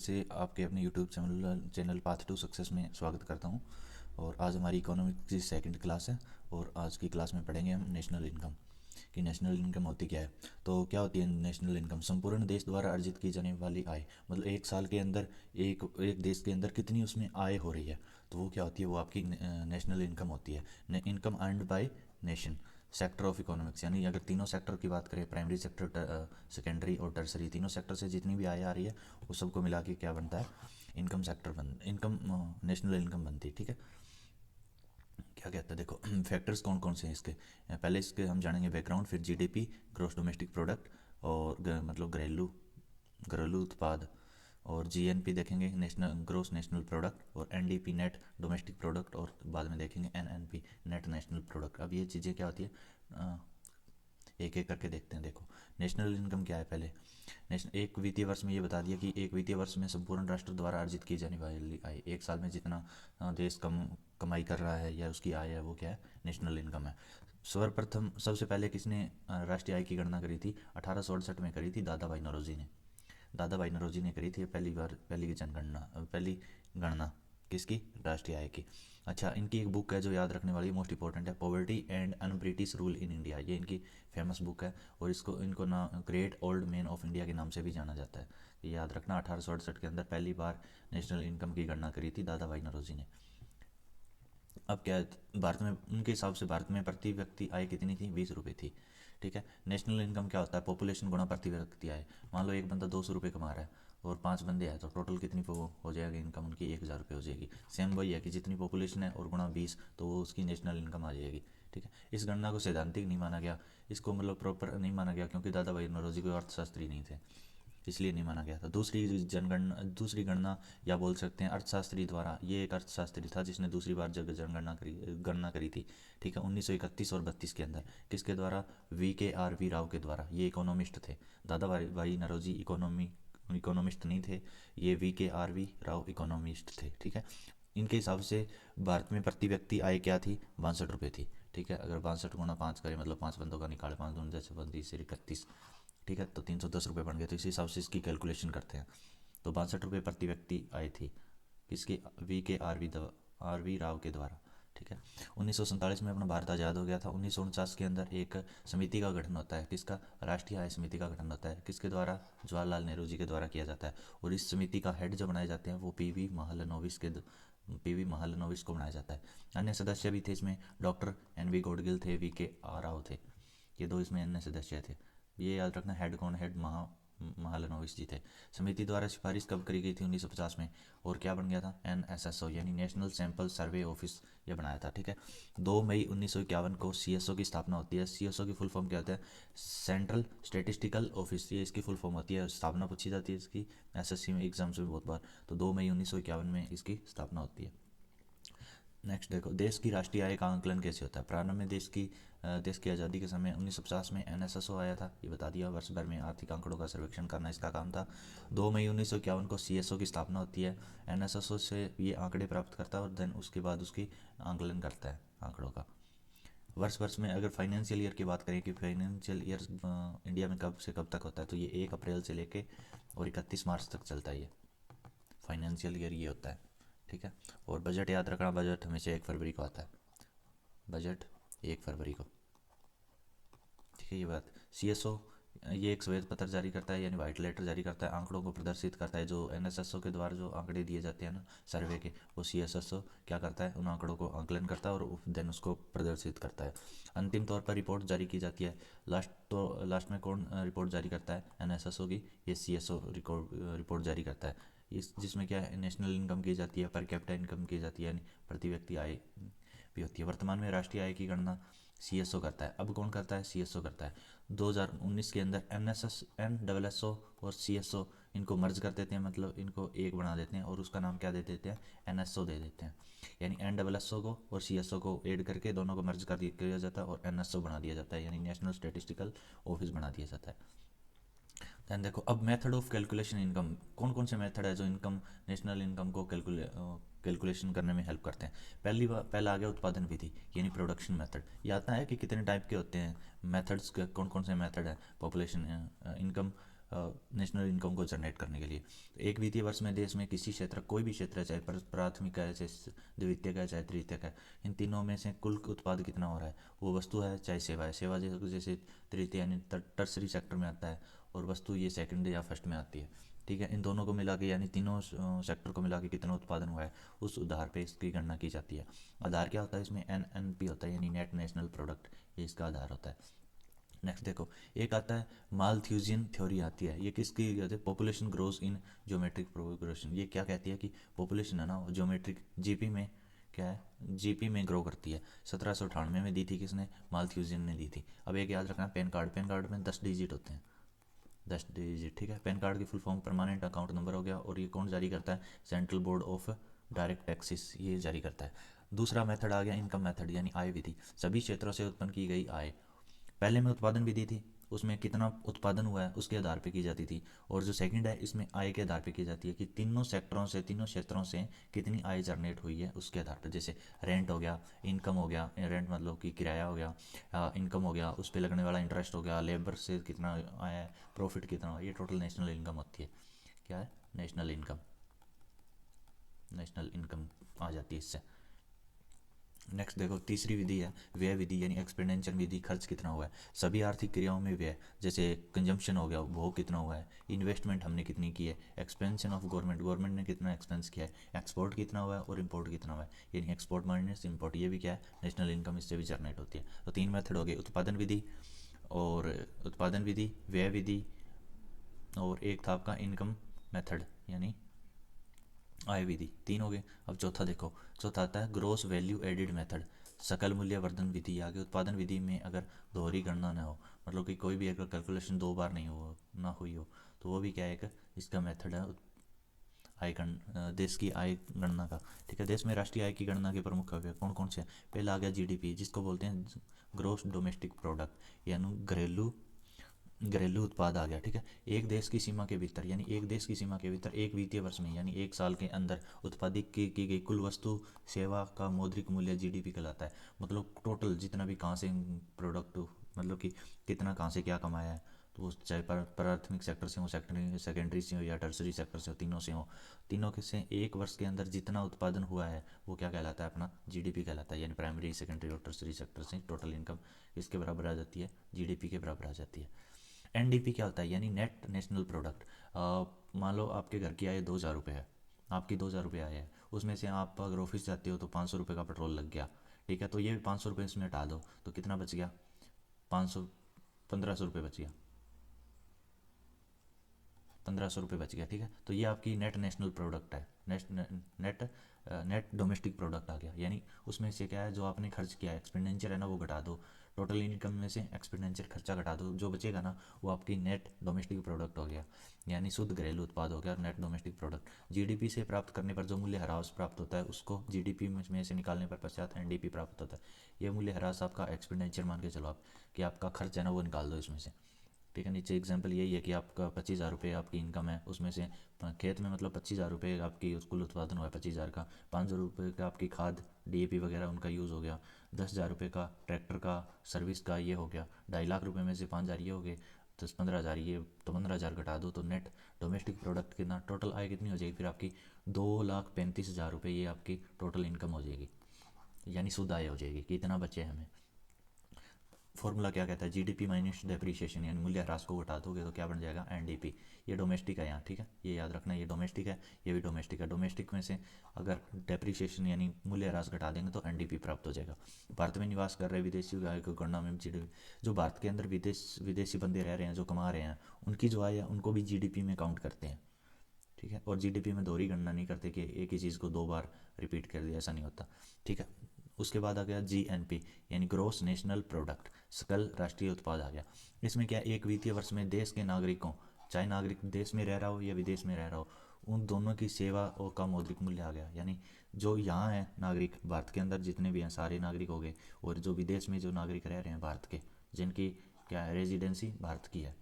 से आपके अपने YouTube channel path to success में स्वागत करता हूं। और आज हमारी इकोनॉमिक्स की सेकंड क्लास है और आज की क्लास में पढ़ेंगे हम नेशनल इनकम कि नेशनल इनकम होती क्या है। तो क्या होती है नेशनल इनकम? संपूर्ण देश द्वारा अर्जित की जाने वाली आय, मतलब एक साल के अंदर एक एक देश के अंदर कितनी उसमें आय हो रही है, तो वो क्या होती है, वो आपकी नेशनल इनकम होती है। Income earned bye nation, sector of economics, यानी अगर तीनों सेक्टर की बात करें, प्राइमरी सेक्टर, सेकेंडरी और टर्सरी, तीनों सेक्टर से जितनी भी आय आ रही है वो सबको मिला के क्या बनता है, इनकम नेशनल इनकम बनती है। ठीक है, क्या कहता है देखो फैक्टर्स कौन कौन से हैं इसके। पहले इसके हम जानेंगे बैकग्राउंड, फिर जीडीपी, ग्रॉस डोमेस्टिक प्रोडक्ट, और मतलब घरेलू घरेलू उत्पाद, और जीएनपी देखेंगे, नेशनल ग्रोस नेशनल प्रोडक्ट, और एनडीपी नेट डोमेस्टिक प्रोडक्ट, और बाद में देखेंगे एनएनपी नेट नेशनल प्रोडक्ट। अब ये चीज़ें क्या होती है, एक एक करके देखते हैं। देखो नेशनल इनकम क्या है। पहले नेशनल एक वित्तीय वर्ष में ये बता दिया कि एक वित्तीय वर्ष में संपूर्ण राष्ट्र द्वारा अर्जित की जाने वाली आय, एक साल में जितना देश कमाई कर रहा है या उसकी आय है, वो क्या है, नेशनल इनकम है। सर्वप्रथम सबसे पहले किसने राष्ट्रीय आय की गणना करी थी? 1868 में करी थी दादा भाई नौरोजी ने। दादा भाई नौरोजी ने करी थी पहली बार, पहली जनगणना, पहली गणना किसकी? राष्ट्रीय आय की। अच्छा, इनकी एक बुक है जो याद रखने वाली, मोस्ट इंपॉर्टेंट है, poverty and un British rule in India. ये इनकी फेमस बुक है और इनको ना great old man of India के नाम से भी जाना जाता है। ये याद रखना, 1868 के अंदर पहली बार नेशनल इनकम की गणना करी थी दादा भाई नौरोजी ने। अब क्या है, भारत में उनके हिसाब से भारत में प्रति व्यक्ति आय कितनी थी? 20 रुपये थी। ठीक है, नेशनल इनकम क्या होता है? पॉपुलेशन गुणा प्रति व्यक्ति आय। मान लो एक बंदा 200 रुपये कमा रहा है और 5 बंदे हैं, तो टोटल कितनी हो जाएगी इनकम उनकी? 1000 रुपये हो जाएगी। सेम वही है कि जितनी पॉपुलेशन है और गुणा 20, तो वो उसकी नेशनल इनकम आ जाएगी। ठीक है, इस गणना को सैद्धांतिक नहीं माना गया, इसको मतलब प्रॉपर नहीं माना गया, क्योंकि दादा भाई नौरोजी कोई अर्थशास्त्री नहीं थे, इसलिए नहीं माना गया था। दूसरी गणना, या बोल सकते हैं अर्थशास्त्री द्वारा, ये एक अर्थशास्त्री था जिसने दूसरी बार जब गणना करी थी। ठीक है, 1931 और 32 के अंदर। किसके द्वारा? VKRV राव के द्वारा। ये इकोनॉमिस्ट थे। दादा भाई नौरोजी इकोनॉमिस्ट नहीं थे, ये VKRV राव इकोनॉमिस्ट थे। ठीक है, इनके हिसाब से भारत में प्रति व्यक्ति आय क्या थी? 62 रुपये थी। ठीक है, अगर 62 × 5 करें, मतलब 5 बंदों का निकाले, 5 दूनी 10, 31। ठीक है, तो 310 रुपये बन गए। तो इसी हिसाब से इसकी कैलकुलेशन करते हैं। तो 62 रुपये प्रति व्यक्ति आए थी, किसकी? VKRV राव के द्वारा। ठीक है, 1947 में अपना भारत आज़ाद हो गया था। 1949 के अंदर एक समिति का गठन होता है। किसका? राष्ट्रीय आय समिति का गठन होता है। किसके द्वारा? जवाहरलाल नेहरू जी के द्वारा किया जाता है। और इस समिति का हेड जो बनाए जाते हैं वो पीवी महालनोबिस को बनाया जाता है। अन्य सदस्य भी थे इसमें, डॉक्टर NV गॉडगिल थे, VK राव थे, ये दो इसमें अन्य सदस्य थे। ये याद रखना, हेड कौन? हेड महालनोबिस जी थे। समिति द्वारा सिफारिश कब करी गई थी? 1950 में। और क्या बन गया था? NSSO यानी नेशनल सैंपल सर्वे ऑफिस, ये बनाया था। ठीक है, 2 मई 1951 को CSO की स्थापना होती है। CSO की फुल फॉर्म क्या होता है? सेंट्रल स्टेटिस्टिकल ऑफिस, ये इसकी फुल फॉर्म होती है। स्थापना पूछी जाती है इसकी SSC में, एग्जाम्स में बहुत बार। तो 2 मई 1951 में इसकी स्थापना होती है। नेक्स्ट देखो, देश की राष्ट्रीय आय का आंकलन कैसे होता है। प्रारंभ में देश की आज़ादी के समय 1950 में NSSO आया था, ये बता दिया। वर्ष भर में आर्थिक आंकड़ों का सर्वेक्षण करना इसका काम था। 2 मई 1951 को CSO की स्थापना होती है। NSSO से ये आंकड़े प्राप्त करता है और देन उसके बाद उसकी आंकलन करता है आंकड़ों का। वर्ष में अगर फाइनेंशियल ईयर की बात करें कि फाइनेंशियल ईयर इंडिया में कब से कब तक होता है, तो ये 1 अप्रैल से लेके और 31 मार्च तक चलता है। ये फाइनेंशियल ईयर ये होता है। ठीक है, और बजट याद रखना, बजट हमेशा 1 फरवरी को आता है। बजट 1 फरवरी को। ठीक है, ये बात। CSO ये एक श्वेत पत्र जारी करता है, यानी वाइट लेटर जारी करता है, आंकड़ों को प्रदर्शित करता है। जो NSSO के द्वारा जो आंकड़े दिए जाते हैं ना सर्वे के, वो CSSO क्या करता है? उन आंकड़ों को आंकलन करता है और देन उसको प्रदर्शित करता है। अंतिम तौर पर रिपोर्ट जारी की जाती है। लास्ट में कौन रिपोर्ट जारी करता है NSSO की? ये CSO रिपोर्ट जारी करता है। इस जिसमें क्या है, नेशनल इनकम की जाती है, पर कैपिटा इनकम की जाती है, यानी प्रति व्यक्ति आय भी होती है। वर्तमान में राष्ट्रीय आय की गणना CSO करता है। अब कौन करता है? CSO करता है। 2019 के अंदर NSSO और CSO इनको मर्ज कर देते हैं, मतलब इनको एक बना देते हैं और उसका नाम क्या दे देते हैं? NSO दे देते हैं। यानी NSSO को और CSO को ऐड करके दोनों को मर्ज कर दिया जाता है और NSO बना दिया जाता है, यानी नेशनल स्टेटिस्टिकल ऑफिस बना दिया जाता है। दैन देखो, अब मेथड ऑफ कैलकुलेशन इनकम, कौन कौन से मेथड है जो नेशनल इनकम को कैलकुलेशन करने में हेल्प करते हैं। पहला आ गया उत्पादन विधि, यानी प्रोडक्शन मेथड। ये आता है कि कितने टाइप के होते हैं मेथड्स, कौन कौन से मेथड है पॉपुलेशन इनकम नेशनल इनकम को जनरेट करने के लिए। तो एक वित्तीय वर्ष में देश में किसी क्षेत्र, कोई भी क्षेत्र है, चाहे प्राथमिक है, चाहे द्वितीयक है, चाहे तृतीयक है, इन तीनों में से कुल उत्पाद कितना हो रहा है, वो वस्तु है चाहे सेवा है। सेवा जैसे तृतीय यानी टर्सरी सेक्टर में आता है, और वस्तु ये सेकंड या फर्स्ट में आती है। ठीक है, इन दोनों को मिला के यानी तीनों सेक्टर को मिला के कितना उत्पादन हुआ है, उस आधार पे इसकी गणना की जाती है। आधार क्या होता है इसमें, NNP होता है, यानी नेट नेशनल प्रोडक्ट, ये इसका आधार होता है। नेक्स्ट देखो, एक आता है मालथ्यूजियन थ्योरी आती है। ये किसकी कहते हैं, population grows in geometric progression. ये क्या कहती है कि पॉपुलेशन है ना, ज्योमेट्रिक जीपी में क्या है, जीपी में ग्रो करती है। 1798 में दी थी किसने, मालथ्यूजियन ने दी थी। अब एक याद रखना, पैन कार्ड, पैन कार्ड में 10 डिजिट होते हैं, 10 डिजिट। ठीक है, पैन कार्ड की full form permanent account number हो गया, और ये कौन जारी करता है, central board of direct taxes, ये जारी करता है। दूसरा मेथड आ गया इनकम मेथड, यानी आय विधि। सभी क्षेत्रों से उत्पन्न की गई आय, पहले में उत्पादन विधि थी, उसमें कितना उत्पादन हुआ है उसके आधार पे की जाती थी। और जो सेकंड है, इसमें आय के आधार पे की जाती है कि तीनों सेक्टरों से, तीनों क्षेत्रों से कितनी आय जनरेट हुई है उसके आधार पे। जैसे रेंट हो गया, इनकम हो गया, रेंट मतलब कि किराया हो गया, इनकम हो गया, उस पर लगने वाला इंटरेस्ट हो गया, लेबर से कितना आया है, प्रॉफिट कितना हुआ, ये टोटल नेशनल इनकम होती है। क्या है, नेशनल इनकम, नेशनल इनकम आ जाती है इससे। नेक्स्ट देखो, तीसरी विधि है व्यय विधि, यानी एक्सपेंडिचर विधि। खर्च कितना हुआ है, सभी आर्थिक क्रियाओं में व्यय, जैसे कंजम्पशन हो गया, उपभोग कितना हुआ है, इन्वेस्टमेंट हमने कितनी की है, एक्सपेंशन ऑफ गवर्नमेंट, गवर्नमेंट ने कितना एक्सपेंस किया है, एक्सपोर्ट कितना हुआ है, और इम्पोर्ट कितना हुआ है, यानी एक्सपोर्ट माइनस इम्पोर्ट, ये भी क्या है, नेशनल इनकम, इससे भी जनरेट होती है। तो 3 मेथड हो गए, उत्पादन विधि, और उत्पादन विधि, व्यय विधि, और एक था आपका इनकम मेथड यानी आय विधि, 3 हो गए। अब चौथा देखो, चौथा आता है ग्रोस वैल्यू एडिड मेथड, सकल मूल्य वर्धन विधि। आगे उत्पादन विधि में अगर दोहरी गणना ना हो, मतलब कि कोई भी अगर कैलकुलेशन 2 बार नहीं हो ना हुई हो, तो वो भी क्या है, एक इसका मेथड है आय देश की आय गणना का। ठीक है, देश में राष्ट्रीय आय की गणना के प्रमुख अवयव कौन कौन से हैं। पहला आ गया जीडीपी, जिसको बोलते हैं ग्रोस डोमेस्टिक प्रोडक्ट, यानी घरेलू घरेलू उत्पाद आ गया। ठीक है, एक देश की सीमा के भीतर, यानी एक देश की सीमा के भीतर एक वित्तीय वर्ष में, यानी एक साल के अंदर उत्पादित की गई कुल वस्तु सेवा का मौद्रिक मूल्य जीडीपी कहलाता है। मतलब टोटल जितना भी कहाँ से प्रोडक्ट, मतलब कि कितना कहाँ से क्या कमाया है, तो वो चाहे प्राथमिक सेक्टर से हो, सेकेंडरी से हो, या टर्सरी सेक्टर से हो, तीनों से हो, तीनों के से एक वर्ष के अंदर जितना उत्पादन हुआ है वो क्या कहलाता है, अपना जीडीपी कहलाता है। यानी प्राइमरी, सेकेंडरी और टर्सरी सेक्टर से टोटल इनकम इसके बराबर आ जाती है, जीडीपी के बराबर आ जाती है। एनडीपी क्या होता है, यानी नेट नेशनल प्रोडक्ट। मान लो आपके घर की आय 2,000 रुपये है, आपकी 2,000 रुपये आय है, उसमें से आप अगर ऑफिस जाते हो तो 500 रुपये का पेट्रोल लग गया। ठीक है, तो ये 500 रुपये इसमें हटा दो तो कितना बच गया, 500, 1,500 रुपये बच गया, 1,500 रुपये बच गया। ठीक है, तो ये आपकी नेट नेशनल प्रोडक्ट है, नेट नेट डोमेस्टिक प्रोडक्ट आ गया। यानी उसमें से क्या है, जो आपने खर्च किया है, एक्सपेंडिचर है ना, वो घटा दो, टोटल इनकम में से एक्सपेंडिचर खर्चा घटा दो, जो बचेगा ना वो आपकी नेट डोमेस्टिक प्रोडक्ट हो गया, यानी शुद्ध घरेलू उत्पाद हो गया, नेट डोमेस्टिक प्रोडक्ट। जीडीपी से प्राप्त करने पर जो मूल्य ह्रास प्राप्त होता है उसको जीडीपी में से निकालने पर पश्चात एनडीपी प्राप्त होता है। ये मूल्य ह्रास आपका एक्सपेंडिचर मान के चलो आप, कि आपका खर्च है ना वो निकाल दो इसमें से। ठीक है, नीचे एग्जांपल यही है कि आपका 25,000 रुपये आपकी इनकम है, उसमें से खेत में मतलब 25,000 रुपये आपकी कुल उत्पादन हुआ है 25,000 का, 500 रुपये का आपकी खाद डीएपी वगैरह उनका यूज़ हो गया, 10,000 रुपये का ट्रैक्टर का सर्विस का ये हो गया, 2.5 लाख रुपये में से 5,000 ये हो गए, 10-15,000 ये, तो 15,000 घटा दो तो नेट डोमेस्टिक प्रोडक्ट कितना, टोटल आय कितनी हो जाएगी फिर आपकी, 2,35,000 रुपये ये आपकी टोटल इनकम हो जाएगी, यानी शुद्ध आय हो जाएगी कि इतना बचे हमें। फॉर्मूला क्या कहता है, जीडीपी माइनस डेप्रीशिएशन, यानी मूल्य ह्रास को घटा दोगे तो क्या बन जाएगा, एनडीपी। ये डोमेस्टिक है यहाँ, ठीक है, ये याद रखना, ये डोमेस्टिक है, ये भी डोमेस्टिक है। डोमेस्टिक में से अगर डेप्रीशिएशन यानी मूल्य ह्रास घटा देंगे तो एनडीपी प्राप्त हो जाएगा। भारत में निवास कर रहे विदेशी आय को गणना में जीडीपी, जो भारत के अंदर विदेशी बंदे रह रहे हैं, जो कमा रहे हैं, उनकी जो आय है उनको भी जीडीपी में काउंट करते हैं। ठीक है, और जीडीपी में दोहरी गणना नहीं करते कि एक ही चीज़ को 2 बार रिपीट कर दिया, ऐसा नहीं होता। ठीक है, उसके बाद आ गया जीएनपी, यानी ग्रोस नेशनल प्रोडक्ट, सकल राष्ट्रीय उत्पाद आ गया। इसमें क्या, एक वित्तीय वर्ष में देश के नागरिकों, चाहे नागरिक देश में रह रहा हो या विदेश में रह रहा हो, उन दोनों की सेवा और का मौद्रिक मूल्य आ गया। यानी जो यहाँ है नागरिक, भारत के अंदर जितने भी हैं सारे नागरिक हो गए, और जो विदेश में जो नागरिक रह रहे हैं भारत के, जिनकी क्या है, रेजिडेंसी भारत की है,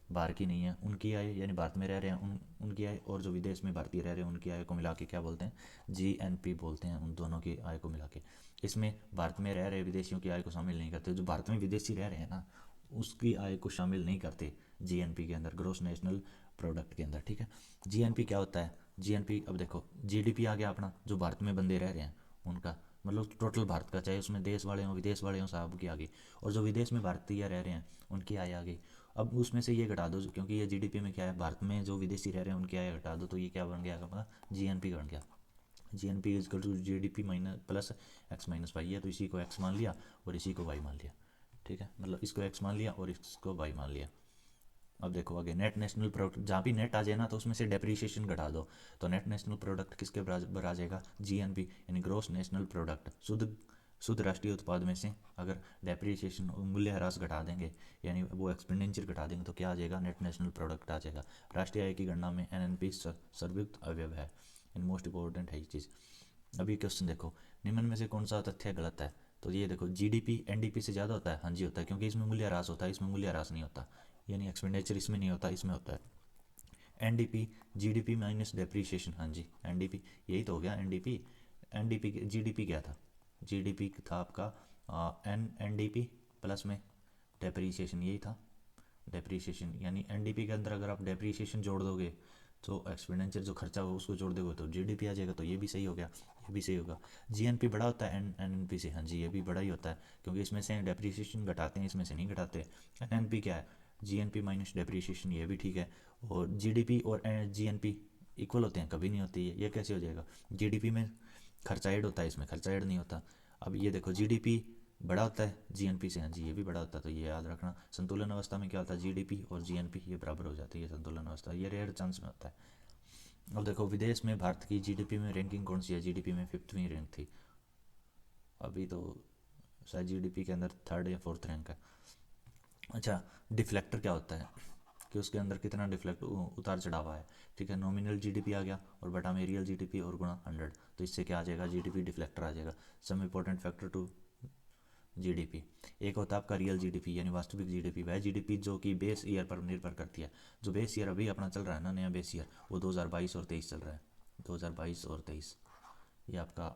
बाहर की नहीं है, उनकी आय, यानी भारत में रह रहे हैं उनकी आय, और जो विदेश में भारतीय रह रहे हैं उनकी आय को मिला के क्या बोलते हैं, जीएनपी बोलते हैं, उन दोनों की आय को मिला के। इसमें भारत में रह रहे विदेशियों की आय को शामिल नहीं करते, जो भारत में विदेशी रह रहे हैं ना उसकी आय को शामिल नहीं करते, जीएनपी के अंदर, ग्रोस नेशनल प्रोडक्ट के अंदर, ठीक है। जीएनपी क्या होता है? जीएनपी, अब देखो जीडीपी आ गया अपना, जो भारत में बंदे रह रहे हैं उनका, मतलब टोटल भारत का, चाहे उसमें देश वाले हों विदेश वाले हों, साहब की आ गई। और जो विदेश में भारतीय रह रहे हैं उनकी आय आ गई। अब उसमें से ये घटा दो, क्योंकि ये जीडीपी में क्या है, भारत में जो विदेशी रह रहे हैं उनकी आय घटा दो, तो ये क्या बन गया अपना? जीएनपी बन गया। GNP is equal to GDP minus plus X minus Y है, तो इसी को एक्स मान लिया और इसी को वाई मान लिया, ठीक है। मतलब इसको एक्स मान लिया और इसको वाई मान लिया। अब देखो आगे, नेट नेशनल प्रोडक्ट, जहाँ भी नेट आ जाए ना तो उसमें से डेप्रीशिएशन घटा दो, तो नेट नेशनल प्रोडक्ट किसके बराबर आ जाएगा? जीएनपी, यानी ग्रोस नेशनल प्रोडक्ट, शुद्ध राष्ट्रीय उत्पाद में से अगर डेप्रीशिएशन, मूल्यह्रास घटा देंगे, यानी वो एक्सपेंडिचर घटा देंगे, तो क्या आ जाएगा? नेट नेशनल प्रोडक्ट आ जाएगा। राष्ट्रीय आय की गणना में एनएनपी सर्वयुक्त अवयव है, इन मोस्ट इंपॉर्टेंट है ये चीज़। अभी क्वेश्चन देखो, निम्न में से कौन सा तथ्य गलत है? तो ये देखो, जीडीपी एनडीपी से ज़्यादा होता है। हाँ जी होता है, क्योंकि इसमें मूल्यह्रास होता है, इसमें मूल्यह्रास नहीं होता, यानी एक्सपेंडिचर इसमें नहीं होता, इसमें होता है। एनडीपी, जीडीपी माइनस डेप्रीशिएशन, हाँ जी एनडीपी, यही तो हो गया एनडीपी। एनडीपी जीडीपी क्या था? जीडीपी था आपका एनडीपी प्लस में डेप्रीशिएशन, यही था डेप्रीशिएशन। यानी एनडीपी के अंदर अगर आप डेप्रीशिएशन जोड़ दोगे तो एक्सपेंडिचर जो खर्चा होगा उसको जोड़ दोगे तो जीडीपी आ जाएगा, तो ये भी सही हो गया, ये भी सही होगा। जीएनपी बड़ा होता है एनएनपी से, हाँ जी ये भी बड़ा ही होता है, क्योंकि इसमें से डेप्रीशिएशन घटाते हैं, इसमें से नहीं घटाते। एनएनपी क्या है? जीएनपी माइनस डेप्रीशिएशन, ये भी ठीक है। और जीडीपी और जीएनपी इक्वल होते हैं? कभी नहीं होती है, ये कैसे हो जाएगा? जीडीपी में खर्चा ऐड होता है, इसमें खर्चा ऐड नहीं होता। अब ये देखो, जीडीपी बड़ा होता है जीएनपी से, हाँ जी ये भी बड़ा होता है, तो ये याद रखना। संतुलन अवस्था में क्या होता है? जीडीपी और जीएनपी ये बराबर हो जाती है, संतुलन अवस्था, ये रेयर चांस में होता है। अब देखो, विदेश में भारत की जीडीपी में रैंकिंग कौन सी है? जीडीपी में 5वीं रैंक थी, अभी तो शायद जीडीपी के अंदर 3rd या 4th रैंक है। अच्छा, डिफ्लेक्टर क्या होता है कि उसके अंदर कितना डिफ्लेक्ट उतार चढ़ाव है, ठीक है। नॉमिनल जीडीपी आ गया और बटा में रियल जीडीपी और गुणा 100, तो इससे क्या आ जाएगा? जीडीपी डिफ्लेक्टर आ जाएगा। Some important factor to GDP, एक होता है आपका रियल जीडीपी, यानी वास्तविक जीडीपी, वह जीडीपी जो कि बेस ईयर पर निर्भर करती है। जो बेस ईयर अभी अपना चल रहा है ना, नया बेस ईयर, वो 2022 और 23 चल रहा है। 2022 और 23 ये आपका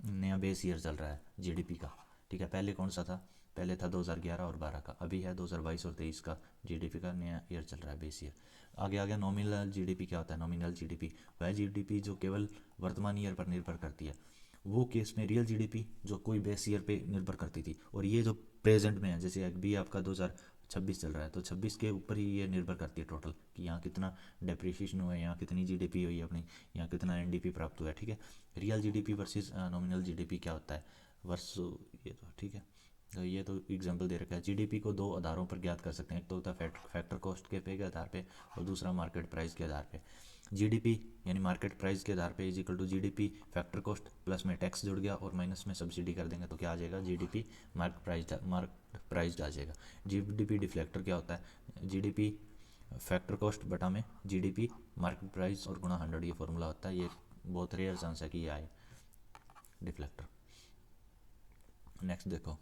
नया बेस ईयर चल रहा है जीडीपी का, ठीक है। पहले कौन सा था? पहले था 2011 और 12 का, अभी है 2022 और 23 का जीडीपी का नया ईयर चल रहा है, बेस ईयर। आगे आ गया नॉमिनल जीडीपी, क्या होता है नॉमिनल जीडीपी? वह जीडीपी जो केवल वर्तमान ईयर पर निर्भर करती है। वो केस में रियल जीडीपी जो कोई बेस ईयर पे निर्भर करती थी, और ये जो प्रेजेंट में है, जैसे अभी आपका 2026 चल रहा है, तो 26 के ऊपर ही ये निर्भर करती है टोटल, कि यहाँ कितना डेप्रिशिएशन हुआ है, यहाँ कितनी जीडीपी हुई है अपनी, यहाँ कितना एनडीपी प्राप्त हुआ है, ठीक है। Real GDP versus nominal GDP क्या होता है? वर्ष, ये तो ठीक है। तो ये तो एग्जांपल दे रखा है। जीडीपी को दो आधारों पर ज्ञात कर सकते हैं, एक तो होता है फैक्टर कॉस्ट के पे के आधार पे, और दूसरा मार्केट प्राइस के आधार पे। जीडीपी यानी मार्केट प्राइस के आधार पे is equal to GDP factor cost plus में टैक्स जुड़ गया और माइनस में सब्सिडी कर देंगे, तो क्या आ जाएगा? जीडीपी मार्केट प्राइस आ जाएगा। जीडीपी डिफ्लेक्टर क्या होता है? जीडीपी फैक्टर कॉस्ट बटा में जीडीपी मार्केट प्राइस और गुणा 100, ये फॉर्मूला होता है। ये बहुत रेयर चांस है कि ये आए डिफ्लेक्टर। नेक्स्ट देखो,